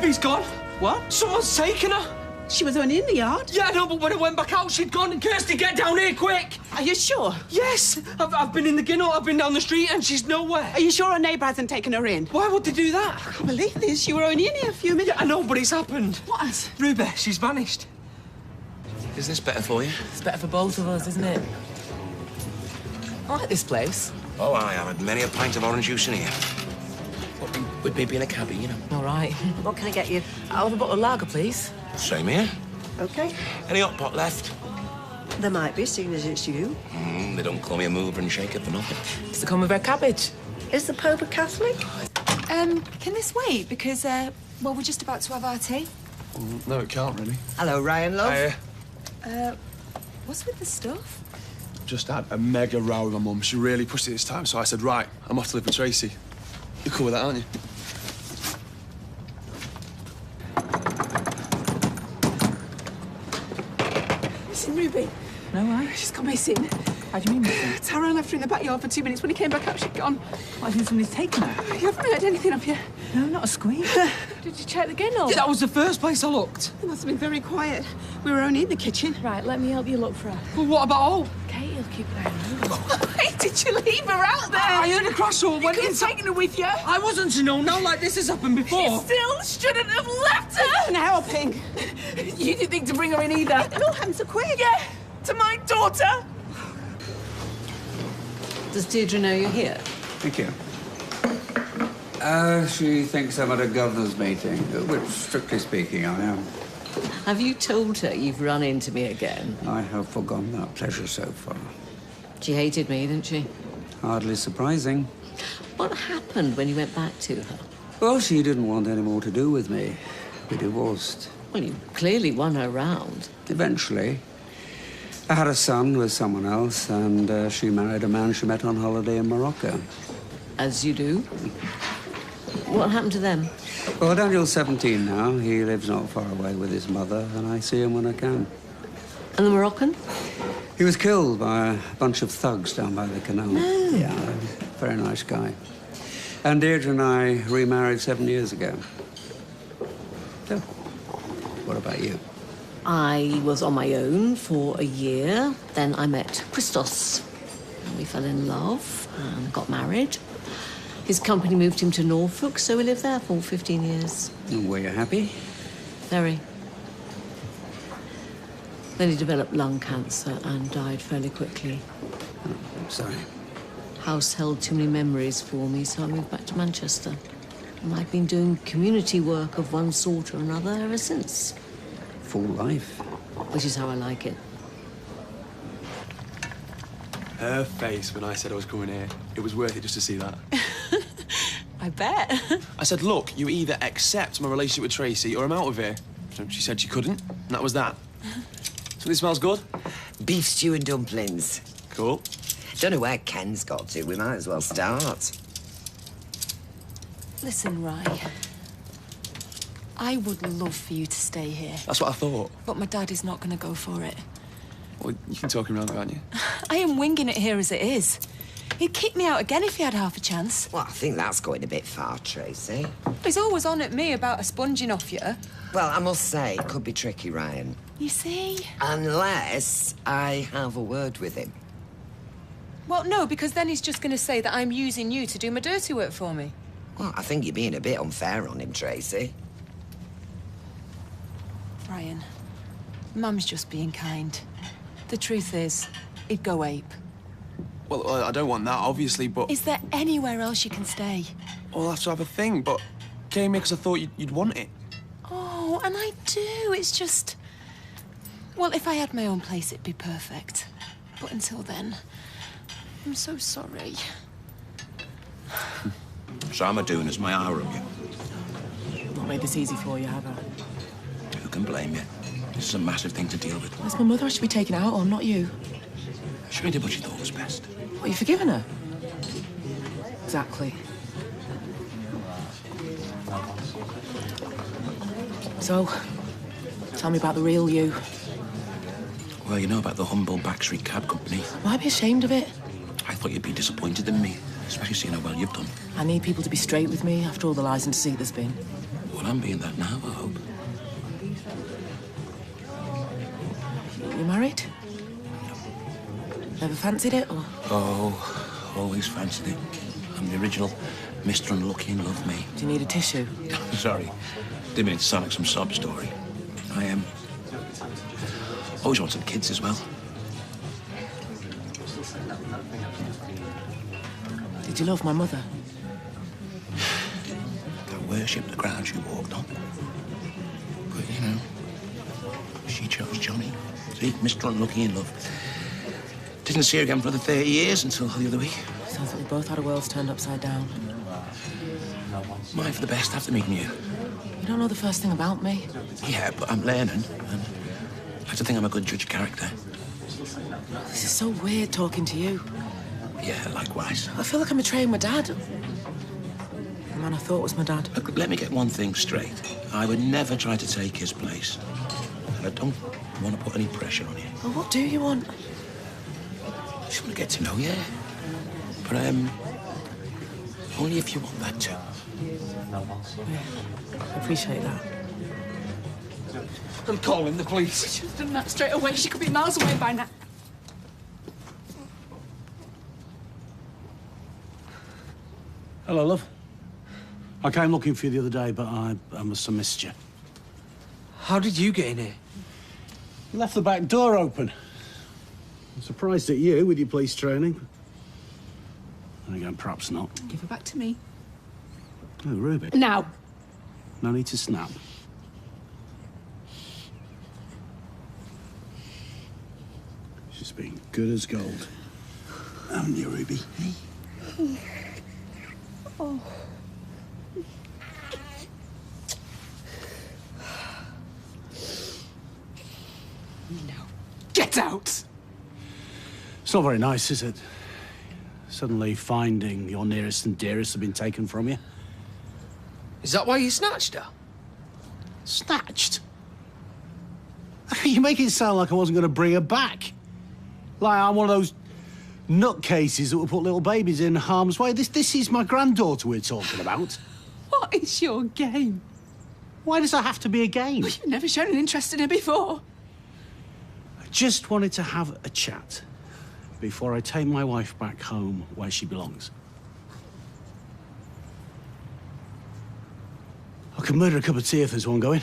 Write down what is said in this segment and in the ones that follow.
Ruby's gone. What? Someone's taken her. She was only in the yard. Yeah, I know, but when I went back out, she'd gone. And Kirsty, get down here, quick! Are you sure? Yes. I've been in the ginnel, I've been down the street, and she's nowhere. Are you sure a neighbour hasn't taken her in? Why would they do that? I can't believe this. You were only in here a few minutes. Yeah, I know, but it's happened. What? Ruby, she's vanished. Is this better for you? It's better for both of us, isn't it? I like this place. Oh, I have had many a pint of orange juice in here. What, with Bibby in a cabbie, you know. All right. What can I get you? I'll have a bottle of lager, please. Same here. OK. Any hot pot left? There might be, seeing as it's you. They don't call me a mover and shaker for nothing. It's the come with red cabbage. Is the Pope a Catholic? Can this wait? Because, well, we're just about to have our tea. No, it can't, really. Hello, Ryan, love. What's with the stuff? Just had a mega row with my mum. She really pushed it this time, so I said, right, I'm off to live with Tracy. You're cool with that, aren't you? Missing Ruby. No way. She's gone missing. How do you mean missing? Tara left her in the backyard for 2 minutes. When he came back out, she'd gone. What, I think somebody's taken her? You haven't heard anything up here? No, not a squeak. Did you check the ginnel? That was the first place I looked. It must have been very quiet. We were only in the kitchen. Right, let me help you look for her. Well, what about all? Katie'll keep an eye on her. Why did you leave her out there? I heard a crash or You went could have inside. taken her with you. I wasn't to know. Now, like this has happened before. You still shouldn't have left her. And helping. You didn't think to bring her in either. It all happened so quick. Yeah, to my daughter. Does Deirdre know you're here? Thank you. She thinks I'm at a governor's meeting, which, strictly speaking, I am. Have you told her you've run into me again? I have forgone that pleasure so far. She hated me, didn't she? Hardly surprising. What happened when you went back to her? Well, she didn't want any more to do with me. We divorced. Well, you clearly won her round. Eventually. I had a son with someone else, and she married a man she met on holiday in Morocco. As you do. What happened to them? Well, Daniel's 17 now. He lives not far away with his mother, and I see him when I can. And the Moroccan? He was killed by a bunch of thugs down by the canal. No. Yeah, very nice guy. And Deirdre and I remarried 7 years ago. So, what about you? I was on my own for a year. Then I met Christos. And we fell in love and got married. His company moved him to Norfolk, so we lived there for 15 years. And were you happy? Very. Then he developed lung cancer and died fairly quickly. Oh, I'm sorry. House held too many memories for me, so I moved back to Manchester. And I've been doing community work of one sort or another ever since. Full life. Which is how I like it. Her face when I said I was coming here, it was worth it just to see that. I bet. I said, look, you either accept my relationship with Tracy or I'm out of here. So she said she couldn't, and that was that. So this smells good? Beef stew and dumplings. Cool. Don't know where Ken's got to. We might as well start. Listen, Rye. I would love for you to stay here, That's what I thought. but my dad is not going to go for it. Well, you can talk him around, can't you? I am winging it here as it is. He'd kick me out again if he had half a chance. Well, I think that's going a bit far, Tracy. He's always on at me about a sponging off you. Well, I must say, it could be tricky, Ryan. You see? Unless I have a word with him. Well, no, because then he's just going to say that I'm using you to do my dirty work for me. Well, I think you're being a bit unfair on him, Tracy. Ryan, Mum's just being kind. The truth is, he'd go ape. Well, I don't want that, obviously, but... Is there anywhere else you can stay? I'll have to have a thing, but came here because I thought you'd want it. Oh, and I do. It's just... Well, if I had my own place, it'd be perfect. But until then, I'm so sorry. So I'm a doing as my hour of you. Not made this easy for you, have I? Who can blame you? This is a massive thing to deal with. It's my mother I should be taking it out on, not you. She did what she thought was best. What, you forgiven her? Exactly. So, tell me about the real you. Well, you know about the humble backstreet cab company. Why be ashamed of it? I thought you'd be disappointed in me, especially seeing how well you've done. I need people to be straight with me after all the lies and deceit there's been. Well, I'm being that now, I hope. You married? Never fancied it, or? Oh, always fancied it. I'm the original Mr. Unlucky in Love, me. Do you need a tissue? Sorry. Didn't mean it to sound like some sob story. I am. Always wanted kids as well. Did you love my mother? I worshipped the ground she walked on. But, you know, she chose Johnny. See, Mr. Unlucky in Love. Didn't see her again for another 30 years until the other week. Sounds like we both had our worlds turned upside down. Mine for the best after meeting you. You don't know the first thing about me. Yeah, but I'm learning, and I like to think I'm a good judge of character. This is so weird talking to you. Yeah, likewise. I feel like I'm betraying my dad. The man I thought was my dad. Look, let me get one thing straight. I would never try to take his place. And I don't want to put any pressure on you. Well, what do you want? I just want to get to know you. But, only if you want that too. Yeah, I appreciate that. I'm calling the police. Should have done that straight away. She could be miles away by now. Hello, love. I came looking for you the other day, but I must have missed you. How did you get in here? You left the back door open. I'm surprised at you with your police training. And again, perhaps not. Give her back to me. Oh, Ruby. Now. No need to snap. She's been good as gold. Haven't you, Ruby? Oh. Now, get out! It's not very nice, is it? Suddenly finding your nearest and dearest have been taken from you. Is that why you snatched her? Snatched? You make it sound like I wasn't going to bring her back. Like I'm one of those nutcases that will put little babies in harm's way. This is my granddaughter we're talking about. What is your game? Why does that have to be a game? Well, you've never shown an interest in her before. I just wanted to have a chat before I take my wife back home where she belongs. I could murder a cup of tea if there's one going.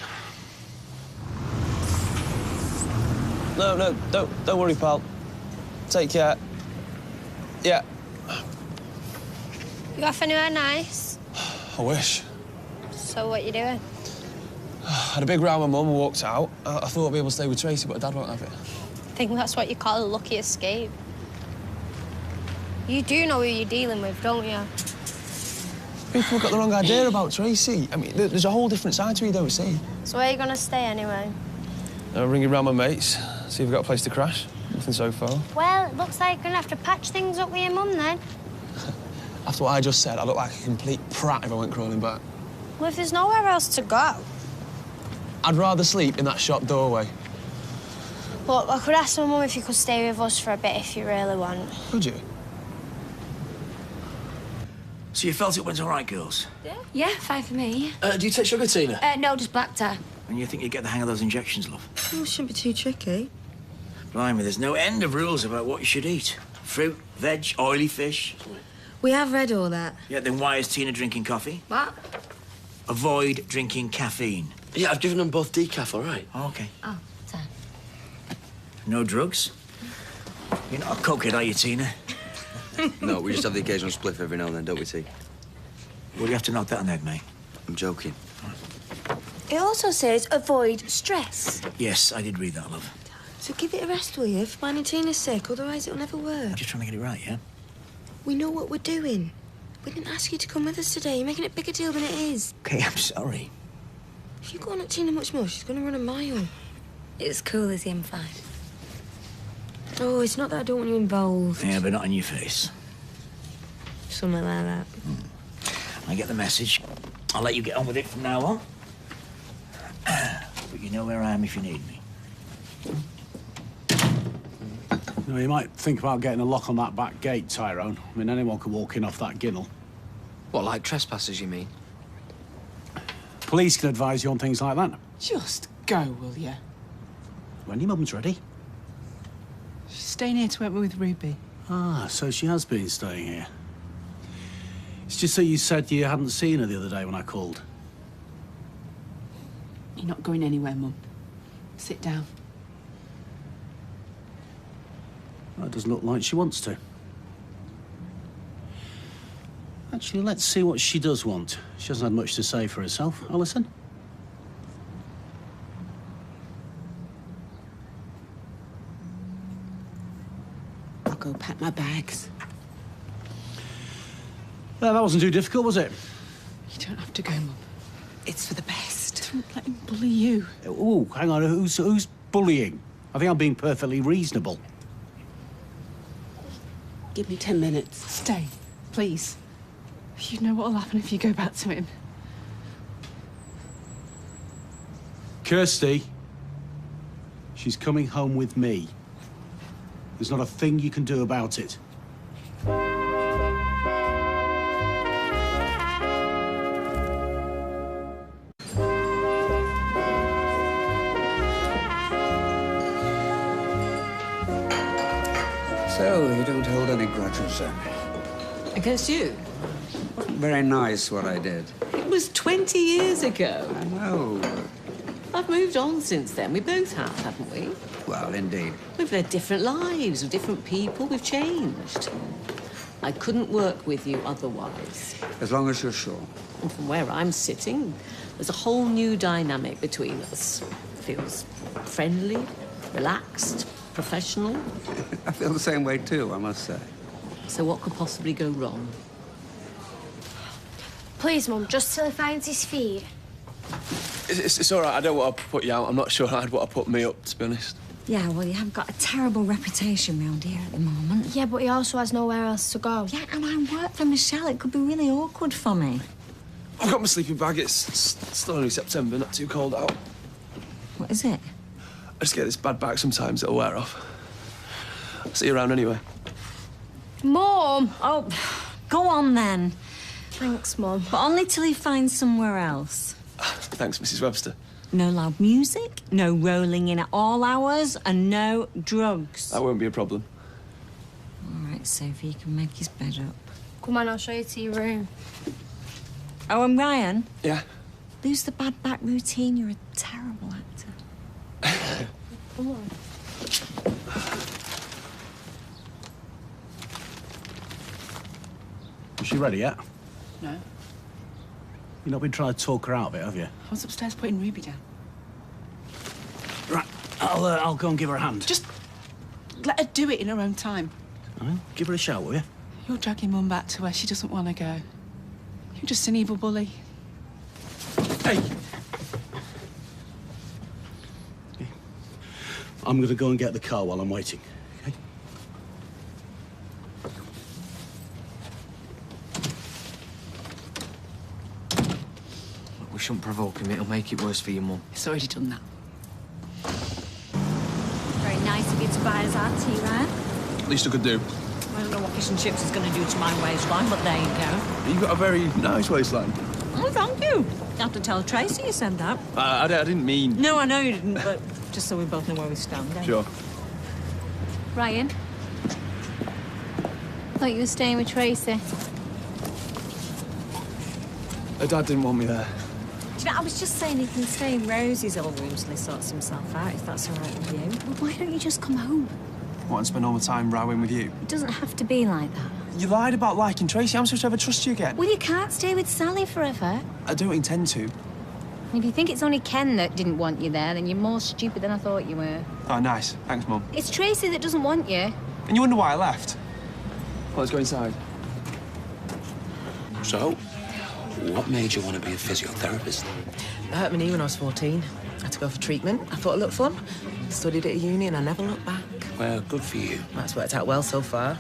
No, don't worry, pal. Take care. Yeah. You off anywhere nice? I wish. So what you doing? I had a big row with Mum and walked out. I thought I'd be able to stay with Tracy, but Dad won't have it. I think that's what you call a lucky escape. You do know who you're dealing with, don't you? People have got the wrong idea about Tracy. I mean, there's a whole different side to her you don't see. So where are you going to stay anyway? I'm ringing round my mates, see if we've got a place to crash. Nothing so far. Well, it looks like you're going to have to patch things up with your mum then. After what I just said, I look like a complete prat if I went crawling back. Well, if there's nowhere else to go. I'd rather sleep in that shop doorway. Look, I could ask my mum if you could stay with us for a bit if you really want. Could you? So you felt it went all right, girls? Yeah, fine for me. Do you take sugar, Tina? No, just black tea. And you think you get the hang of those injections, love? Oh, it shouldn't be too tricky. Blimey, there's no end of rules about what you should eat. Fruit, veg, oily fish. We have read all that. Yeah, then why is Tina drinking coffee? What? Avoid drinking caffeine. Yeah, I've given them both decaf, all right. Oh, OK. Oh, sorry. No drugs? You're not a cokehead, are you, Tina? No, we just have the occasional spliff every now and then, don't we, T? Well, you have to knock that on the head, mate. I'm joking. It also says avoid stress. Yes, I did read that, love. So give it a rest, will you, for mine and Tina's sake, otherwise it'll never work. I'm just trying to get it right, yeah? We know what we're doing. We didn't ask you to come with us today. You're making it a bigger deal than it is. OK, I'm sorry. If you go on at Tina much more, she's going to run a mile. It's cool as him fine. Oh, it's not that I don't want you involved. Yeah, but not on your face. Something like that. I get the message. I'll let you get on with it from now on. But you know where I am if you need me. You know, you might think about getting a lock on that back gate, Tyrone. I mean, anyone could walk in off that ginnel. What, like trespassers, you mean? Police can advise you on things like that. Just go, will you? When your mum's ready. She's staying here to help me with Ruby. Ah, so she has been staying here. It's just that you said you hadn't seen her the other day when I called. You're not going anywhere, Mum. Sit down. Well, it doesn't look like she wants to. Actually, let's see what she does want. She hasn't had much to say for herself. Alison? I'll go pack my bags. Well, that wasn't too difficult, was it? You don't have to go, Mum. It's for the best. Don't let him bully you. Oh, hang on. Who's bullying? I think I'm being perfectly reasonable. Give me 10 minutes. Stay, please. You know what'll happen if you go back to him. Kirsty, she's coming home with me. There's not a thing you can do about it. So, you don't hold any grudges then? Against you? Wasn't very nice what I did. It was 20 years ago. I know. I've moved on since then. We both have, haven't we? Well, indeed. We've led different lives with different people. We've changed. I couldn't work with you otherwise. As long as you're sure. And from where I'm sitting, there's a whole new dynamic between us. Feels friendly, relaxed, professional. I feel the same way too, I must say. So what could possibly go wrong? Please, Mum, just till he finds his feet. It's all right. I don't want to put you out. I'm not sure I'd want to put me up, to be honest. Yeah, well, you have got a terrible reputation round here at the moment. Yeah, but he also has nowhere else to go. Yeah, and I work for Michelle. It could be really awkward for me. I've got my sleeping bag. It's still only September, not too cold out. What is it? I just get this bad back sometimes. It'll wear off. I'll see you around anyway. Mum! Oh, go on then. Thanks, Mum. But only till he finds somewhere else. Thanks, Mrs. Webster. No loud music, no rolling in at all hours, and no drugs. That won't be a problem. All right, Sophie, you can make his bed up. Come on, I'll show you to your room. Oh, and Ryan? Yeah? Lose the bad back routine. You're a terrible actor. Come on. Is she ready yet? No. You've not been trying to talk her out of it, have you? I was upstairs putting Ruby down. Right, I'll go and give her a hand. Just let her do it in her own time. Well, give her a shout, will you? You're dragging Mum back to where she doesn't want to go. You're just an evil bully. Hey! I'm going to go and get the car while I'm waiting, okay? We shouldn't provoke him. It'll make it worse for your mum. It's already done that. Very nice of you to buy us our tea, Ryan. Least I could do. I don't know what fish and chips is going to do to my waistline, but there you go. You've got a very nice waistline. Oh, thank you. You have to tell Tracy you said that. I didn't mean... No, I know you didn't, but just so we both know where we stand. Eh? Sure. Ryan? Thought you were staying with Tracy. Her dad didn't want me there. Do you know, I was just saying he can stay in Rosie's old room till he sorts himself out, if that's all right with you. Well, why don't you just come home? Want to spend all my time rowing with you? It doesn't have to be like that. You lied about liking Tracy. I'm supposed to ever trust you again. Well, you can't stay with Sally forever. I don't intend to. If you think it's only Ken that didn't want you there, then you're more stupid than I thought you were. Oh, nice. Thanks, Mum. It's Tracy that doesn't want you. And you wonder why I left? Well, let's go inside. So, what made you want to be a physiotherapist? It hurt my knee when I was 14. I had to go for treatment. I thought it looked fun. Studied at uni and I never looked back. Well, good for you. That's worked out well so far.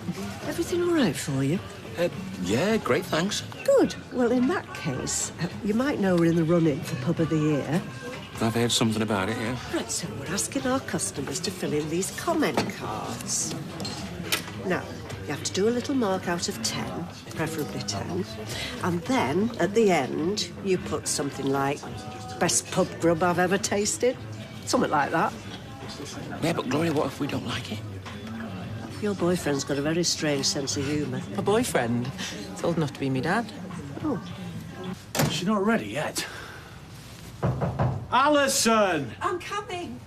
Everything all right for you? Yeah, great, thanks. Good. Well, in that case, you might know we're in the run-in for Pub of the Year. I've heard something about it, yeah. Right, so we're asking our customers to fill in these comment cards. Now, You have to do a little mark out of 10, preferably 10. And then, at the end, you put something like, best pub grub I've ever tasted. Something like that. Yeah, but Gloria, what if we don't like it? Your boyfriend's got a very strange sense of humour. A boyfriend? It's old enough to be me dad. Oh. She's not ready yet. Alison! I'm coming.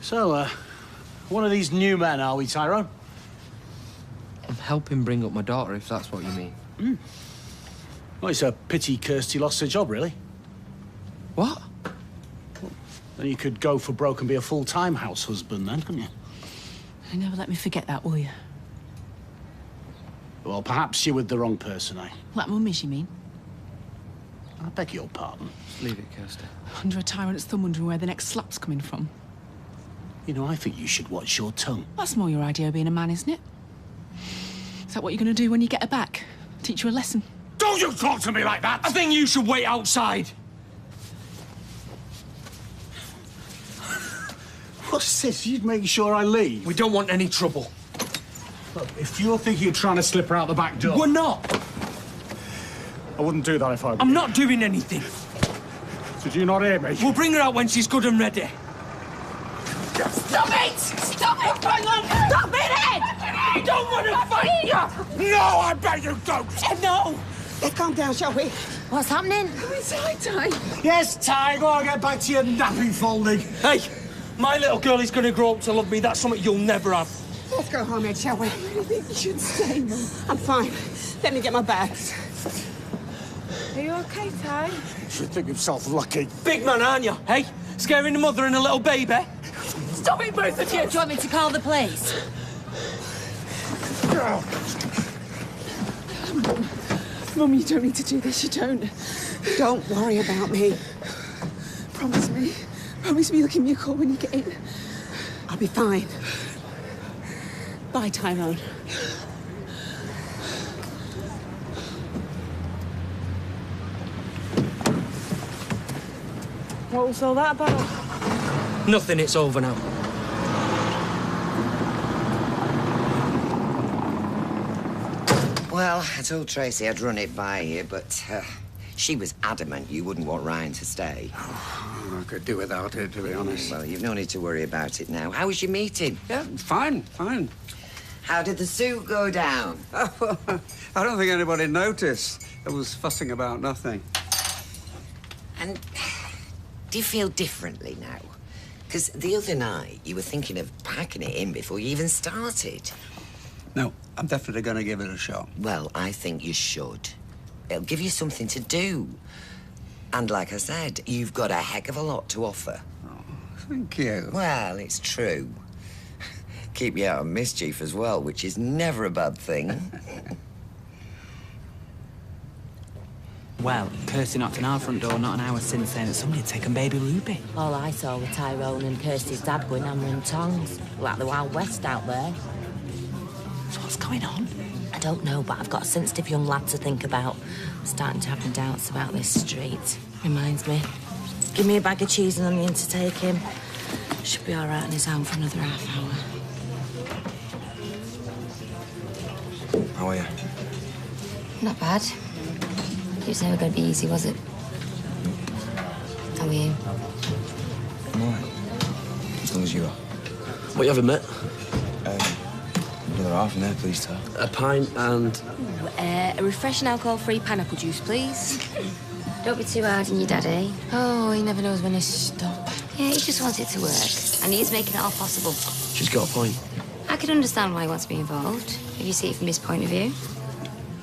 So, one of these new men, are we, Tyrone? I'm helping bring up my daughter, if that's what you mean. Well, it's a pity Kirsty lost her job, really. What? Well, then you could go for broke and be a full-time house husband then, couldn't you? You never let me forget that, will you? Well, perhaps you're with the wrong person, eh? Like mummies, you mean? I beg your pardon. Just leave it, Kirsty. Under a tyrant's thumb, wondering where the next slap's coming from. You know, I think you should watch your tongue. That's more your idea of being a man, isn't it? Is that what you're going to do when you get her back? Teach her a lesson? Don't you talk to me like that! I think you should wait outside. What's this? You'd make sure I leave? We don't want any trouble. Look, if you're thinking of trying to slip her out the back door... We're not. I wouldn't do that if I were I'm you. not doing anything. Did you not hear me? We'll bring her out when she's good and ready. Stop it! Stop it! Hang on! Stop it, Ed! I don't want to fight you! No, I bet you don't! Ed, no! Let's calm down, shall we? What's happening? It's high time. Yes, Ty, go on, get back to your nappy folding. Hey, my little girl is going to grow up to love me. That's something you'll never have. Let's go home, Ed, shall we? I really think you should stay, Mum. I'm fine. Let me get my bags. Are you okay, Ty? You should think himself lucky. Big man, aren't you? Hey, scaring the mother and a little baby. Stop it, both of you! Do you want me to call the police? Mum, you don't need to do this, you don't. Don't worry about me. Promise me. Promise me you'll give me a call when you get in. I'll be fine. Bye, Tyrone. What was all that about? Nothing, it's over now. Well, I told Tracy I'd run it by you, but she was adamant you wouldn't want Ryan to stay. I could do without it, to be honest. Well, you've no need to worry about it now. How was your meeting? Yeah, fine, fine. How did the suit go down? I don't think anybody noticed. I was fussing about nothing. And do you feel differently now? Because the other night, you were thinking of packing it in before you even started. No, I'm definitely going to give it a shot. Well, I think you should. It'll give you something to do. And like I said, you've got a heck of a lot to offer. Oh, thank you. Well, it's true. Keep you out of mischief as well, which is never a bad thing. Well, Kirsty knocked on our front door not an hour since saying that somebody had taken baby Ruby. All I saw were Tyrone and Kirsty's dad going hammer and tongs, like the Wild West out there. So what's going on? I don't know, but I've got a sensitive young lad to think about. I'm starting to have my doubts about this street. Reminds me, give me a bag of cheese and onion to take him. Should be all right on his own for another half hour. How are you? Not bad. It was never going to be easy, was it? How are you? I'm all right. As long as you are. What you having, mate? Another half in there, please, Tar. A pint and... A refreshing alcohol-free pineapple juice, please. Don't be too hard on your daddy. Oh, he never knows when to stop. Yeah, he just wants it to work, and he's making it all possible. She's got a point. I can understand why he wants to be involved, if you see it from his point of view.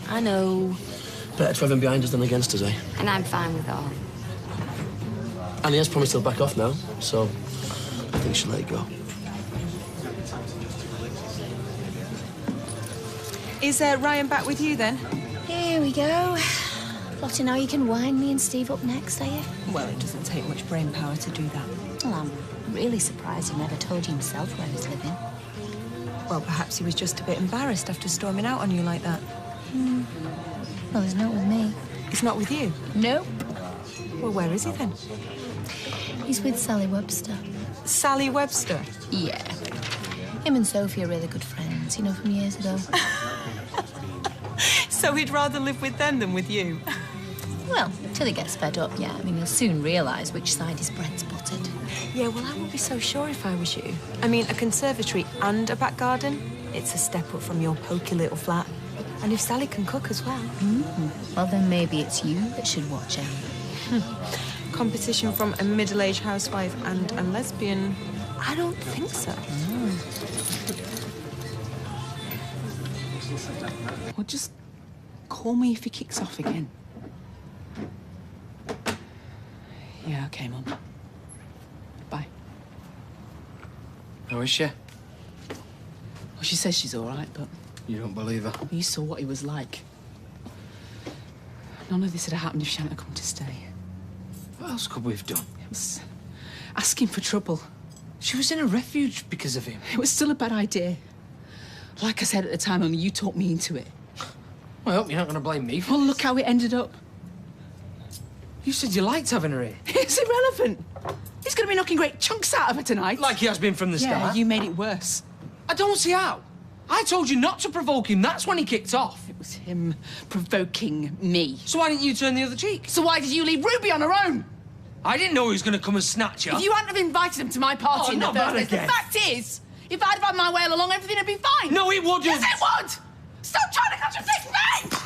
I know. Better to have him behind us than against us, eh? And I'm fine with it all. And he has promised he'll back off now, so I think she'll let it go. Is Ryan back with you, then? Here we go. Plotting how you can wind me and Steve up next, are you? Well, it doesn't take much brain power to do that. Well, I'm really surprised he never told you himself where he's living. Well, perhaps he was just a bit embarrassed after storming out on you like that. Well, he's not with me. He's not with you? Nope. Well, where is he, then? He's with Sally Webster. Sally Webster? Yeah. Him and Sophie are really good friends, you know, from years ago. So he'd rather live with them than with you? Well, till he gets fed up, yeah. I mean, he'll soon realise which side his bread's buttered. Yeah, well, I wouldn't be so sure if I was you. I mean, a conservatory and a back garden, it's a step up from your pokey little flat. And if Sally can cook as well. Well, then maybe it's you that should watch out. Competition from a middle-aged housewife and a lesbian? I don't think so. Well, just call me if he kicks off again. Yeah, okay, Mum. Bye. How is she? Well, she says she's all right, but... You don't believe her? You saw what he was like. None of this would have happened if she hadn't come to stay. What else could we have done? It was asking for trouble. She was in a refuge because of him. It was still a bad idea. Like I said at the time, only you talked me into it. Well, I hope you're not going to blame me for Well, look how it ended up. You said you liked having her here. It's irrelevant. He's going to be knocking great chunks out of her tonight. Like he has been from the Yeah, start. you made it worse. I don't see how. I told you not to provoke him. That's when he kicked off. It was him provoking me. So why didn't you turn the other cheek? So why did you leave Ruby on her own? I didn't know he was going to come and snatch her. If you hadn't have invited him to my party in the not first that place, the again. fact is, if I'd have had my way all along, everything would be fine. No, it wouldn't. Yes, it would! Stop trying to contradict me!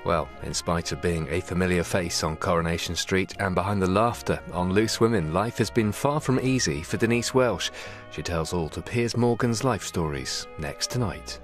Well, in spite of being a familiar face on Coronation Street and behind the laughter on Loose Women, life has been far from easy for Denise Welsh. She tells all to Piers Morgan's life stories next tonight.